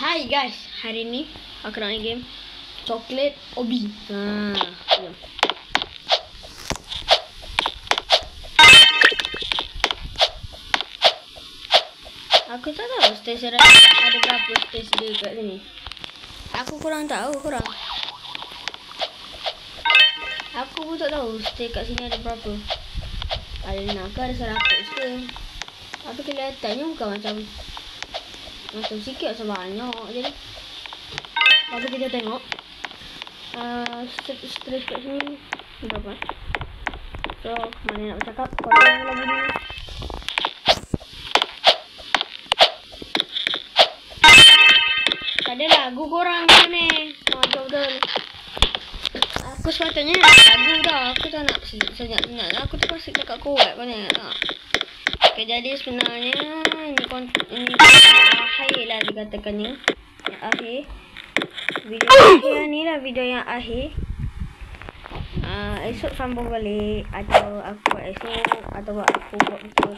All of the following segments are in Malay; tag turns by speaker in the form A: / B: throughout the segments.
A: Hai guys, hari ni aku nak main game Coklat Obi. Jom. Aku tak tahu stage ada berapa stage dia kat sini. Aku kurang tahu Aku pun tak tahu stage kat sini ada berapa. Ada 6 ke, ada 100 ke. Tapi kelihatannya bukan macam sikit atau banyak. Jadi lalu kita tengok stage kat sini berapa. So mana nak bercakap, korang lagu ni. Tak ada lagu korang ni. Betul-betul. Aku sepatutnya lagu dah. Aku tak nak senyap. Aku terpaksa cakap kuat kau ni. Okay, jadi sebenarnya ini akhir lah dikatakannya. Yang akhir. Video ni lah video yang akhir. Esok sambung balik. Atau aku buat esok. Atau aku buat betul.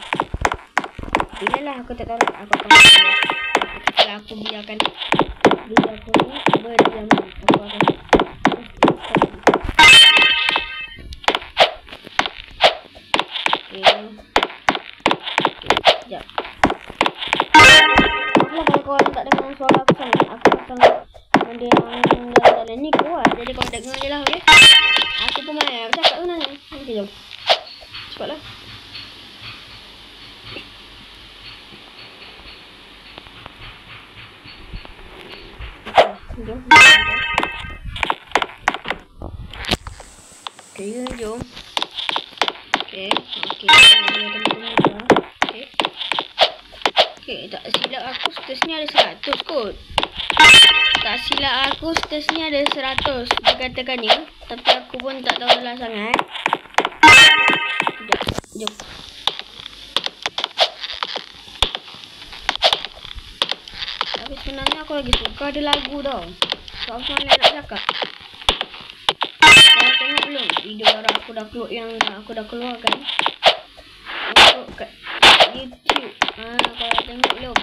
A: Bila lah aku tak tahu. Aku akan buat. Kalau aku biarkan video aku ni berdiam. Aku akan sekejap. Kalau korang tak dengar suara aku sangat, aku akan benda yang dalam ni kuat. Jadi korang dengar je lah, okay? Aku pun main bercakap sebenarnya. Okay, jom. Cepatlah. Jom. Okay, jom. Okay. Okay, tak silap aku stage ni ada 100 kot. Tak silap aku stage ni ada 100 dikatakannya. Tapi aku pun tak tahu lah sangat. Jom. Tapi sebenarnya aku lagi suka ada lagu tau. So aku mana nak cakap. Korang tengok belum video orang aku dah upload yang aku dah keluarkan untuk kat YouTube. Korang tengok belum?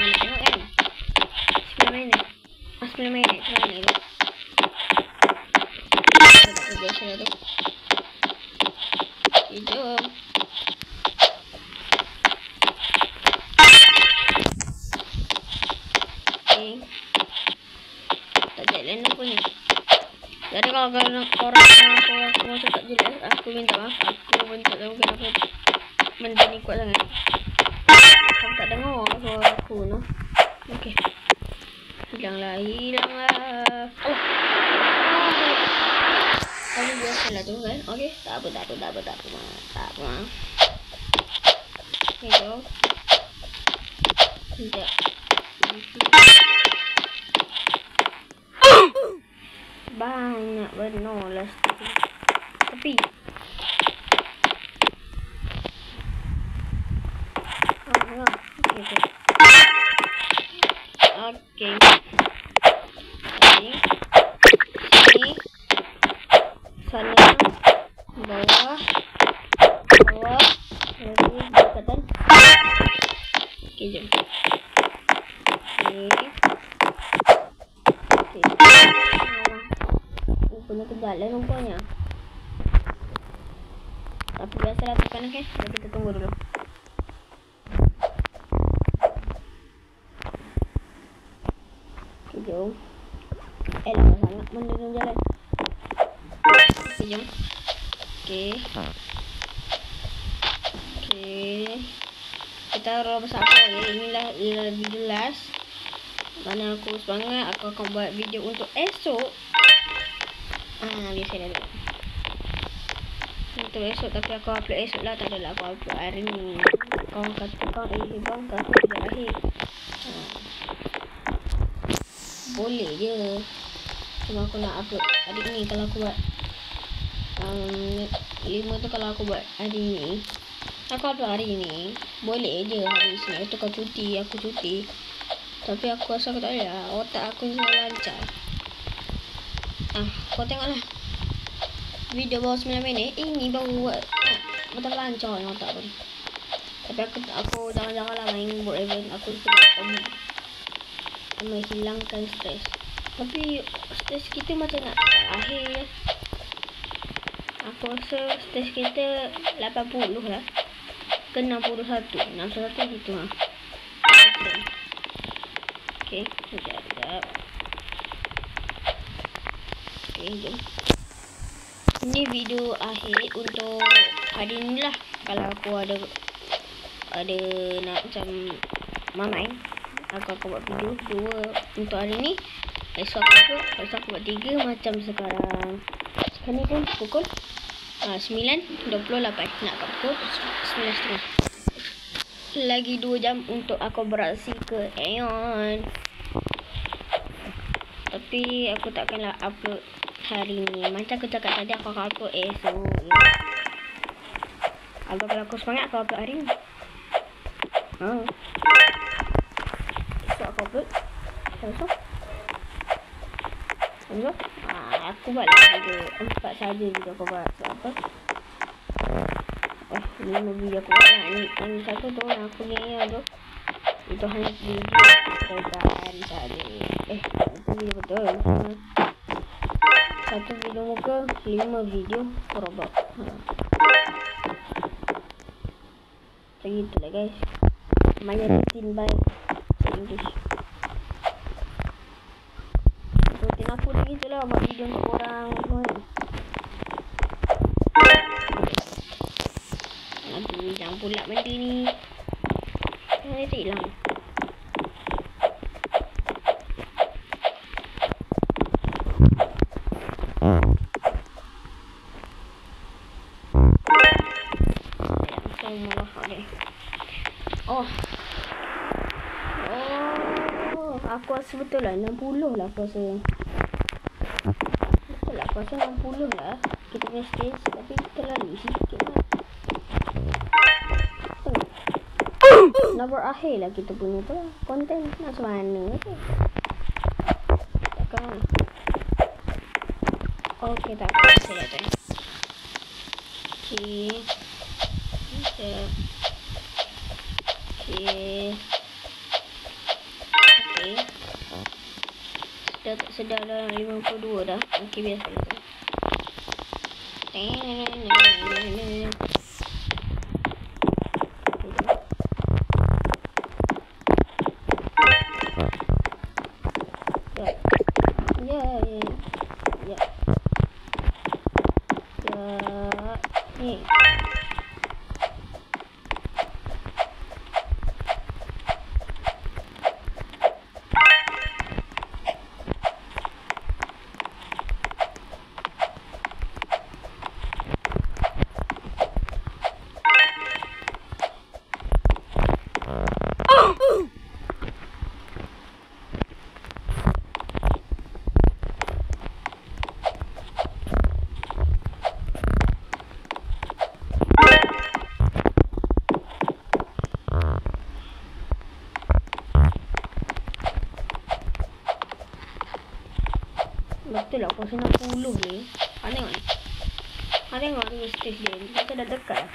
A: Mana tengok kan? 9 minit. 9 minit. Tak biasa lah tu. Okay, jom. Okay. Tak jalan apa ni. Jadi kalau korang aku mau cakap jelas, aku minta maaf. Aku pun tak tahu kenapa benda ni kuat sangat. Korang tak dengar suara aku no. Okay. Hilanglah. Oh. Kali biasa lah tu kan. Okay. Tak apa. Okay, jom. Sekejap. Banyak benar lah tapi okay. Sini sana bawah lagi dekatan. Okay, jom. Punya kejalan rupanya. Tapi biasalah tekan, okay? Jadi kita tunggu dulu. Okay, jom. Lama sangat benda dalam jalan. Okay, jom. Okay. Kita roll bersama, okay? Inilah video last. Mana aku semangat, aku akan buat video untuk esok. Biasa dah. Untuk esok, tapi aku upload esok lah. Tak adalah aku upload hari ni. Kau kata kau bang, kata dah akhir. Boleh je. Cuma aku nak upload hari ni. Kalau aku buat 5 tu, kalau aku buat hari ni, aku upload hari ni, boleh je hari Isnin tu kau cuti, aku cuti. Tapi aku rasa aku tak boleh lah. Otak aku ni lancar. Kau tengoklah video bawah 9 minit. Ini baru buat betul lancar otak pun. Tapi aku jangan-jangan lah main board event. Aku suka menghilangkan stres. Tapi stres kita macam nak akhir. Aku rasa stres kita 80 lah. Ke 61 gitu lah. Okay, sekejap. Okay, jom. Ini video akhir untuk hari ni lah. Kalau aku ada nak macam main, aku akan buat video 2 untuk hari ni. Esok aku buat 3 macam sekarang. Sekarang ni pun pukul 9.28. Nak pukul 9.30. Lagi 2 jam untuk aku beraksi ke Aeon. Tapi aku takkanlah upload hari ni. Macam aku cakap tadi, aku akan upload esok. Kalau aku semangat, aku upload hari ni. Esok aku upload. Esok aku buat video 4 saja video aku buat. Sebab apa? 5 video aku buat lah. Ni satu tu aku ni tu. Itu hanya video percayaan saja. Itu video betul. Satu video muka, 5 video robot. Begitulah guys. Banyak rutin baik English. Rutin aku begitulah buat video untuk orang semua ni. Aduh, jangan pula benda ni. Jangan hilang. Aku rasa betul lah 60 lah aku rasa. Betul lah aku rasa 60 lah kita punya stage. Tapi terlalu sikit lah. Nak berakhir lah kita punya tu lah. Konten macam mana tu. Takkan. Okay, tak apa. Saya dah tu. Okay. Sedar dah 52 dah. Okay, biasa tu. Betul lah, aku rasa 60 ni. Tengok ni. Tengok ni stage dia. Kita dah dekat lah.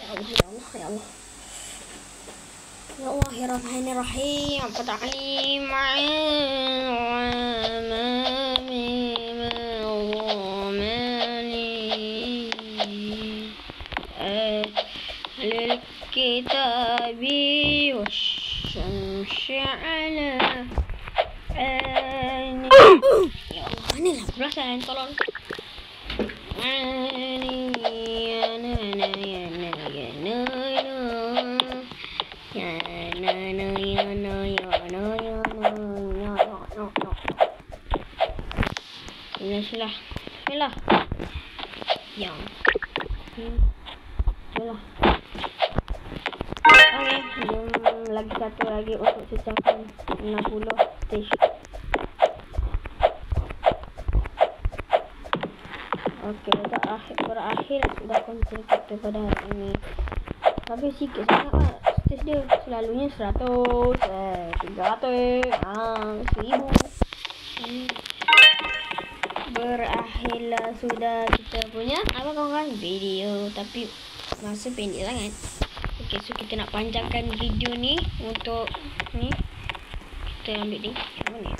A: Ya Allah. Ya Allah, Rahmanirrahim. Fatahim. Lil-kitabi wasyamsi ala ani. Ya Allah, ni lah perasaan tolong. Ani Bismillah. Yang. Bismillah. Okay, lagi satu lagi untuk cacapan 60 stage. Okay, berakhir sudah konten kita pada hari ini. Tapi sikit sangat lah stage dia. Selalunya 100, 300, 1000. Berakhirlah sudah kita punya apa kawan-kawan video. Tapi masa pendek sangat. Okay, so kita nak panjangkan video ni untuk ni. Kita ambil ni. Apa ni?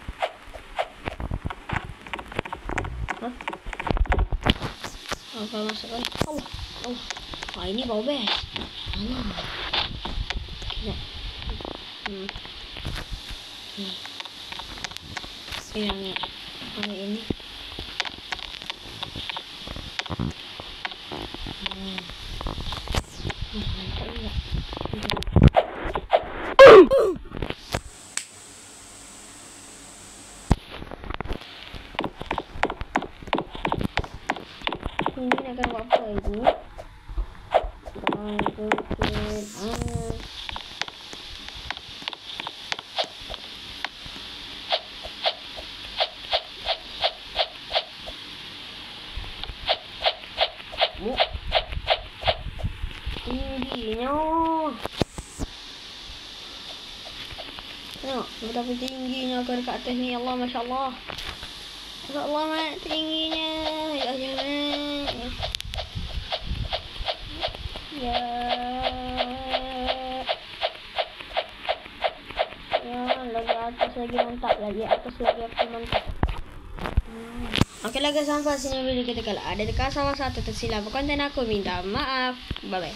A: Kalau masukkan. Allah. Ini bau best. Sekejap. Yang ambil ini. Mantap juga. Ini nak buat apa ini? Tingginya. Tengok betapa tingginya ke dekat atas ni. Allah, Masya Allah. Masya Allah, mak tingginya. Ya jangan. Ya. Ya, lagi atas lagi mantap. Lagi atas lagi aku mantap. Okeylah guys, sampai sini video kita. Kalau ada dekat salah satu tersilap konten aku, minta maaf. Bye bye.